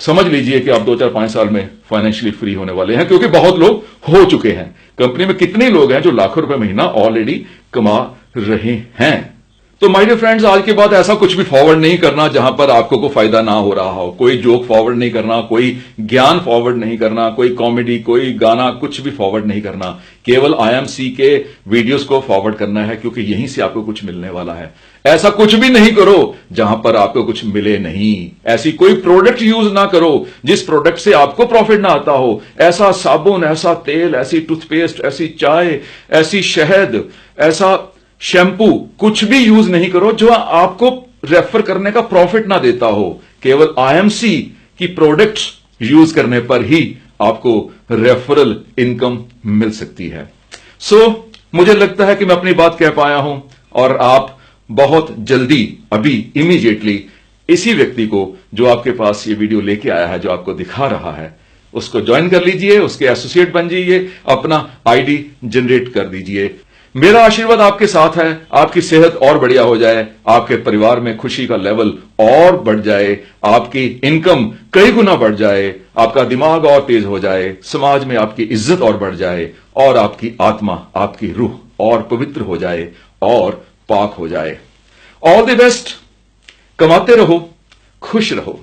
समझ लीजिए कि आप 2-4-5 साल में फाइनेंशियली फ्री होने वाले हैं, क्योंकि बहुत लोग हो चुके हैं। कंपनी में कितने लोग हैं जो लाखों रुपए महीना ऑलरेडी कमा रहे हैं। तो माय डियर फ्रेंड्स, आज के बाद ऐसा कुछ भी फॉरवर्ड नहीं करना जहां पर आपको कोई फायदा ना हो रहा हो। कोई जोक फॉरवर्ड नहीं करना, कोई ज्ञान फॉरवर्ड नहीं करना, कोई कॉमेडी, कोई गाना, कुछ भी फॉरवर्ड नहीं करना। केवल IMC के वीडियोस को फॉरवर्ड करना है, क्योंकि यहीं से आपको कुछ मिलने वाला है। ऐसा कुछ भी नहीं करो जहां पर आपको कुछ मिले नहीं। ऐसी कोई प्रोडक्ट यूज ना करो जिस प्रोडक्ट से आपको प्रॉफिट ना आता हो। ऐसा साबुन, ऐसा तेल, ऐसी टूथपेस्ट, ऐसी चाय, ऐसी शहद, ऐसा शैम्पू कुछ भी यूज नहीं करो जो आपको रेफर करने का प्रॉफिट ना देता हो। केवल IMC की प्रोडक्ट्स यूज करने पर ही आपको रेफरल इनकम मिल सकती है। मुझे लगता है कि मैं अपनी बात कह पाया हूं, और आप बहुत जल्दी, अभी इमीडिएटली इसी व्यक्ति को जो आपके पास ये वीडियो लेके आया है, जो आपको दिखा रहा है, उसको ज्वाइन कर लीजिए, उसके एसोसिएट बन जाइए, अपना ID जनरेट कर दीजिए। मेरा आशीर्वाद आपके साथ है, आपकी सेहत और बढ़िया हो जाए, आपके परिवार में खुशी का लेवल और बढ़ जाए, आपकी इनकम कई गुना बढ़ जाए, आपका दिमाग और तेज हो जाए, समाज में आपकी इज्जत और बढ़ जाए, और आपकी आत्मा, आपकी रूह और पवित्र हो जाए और पाक हो जाए। All the best. कमाते रहो, खुश रहो।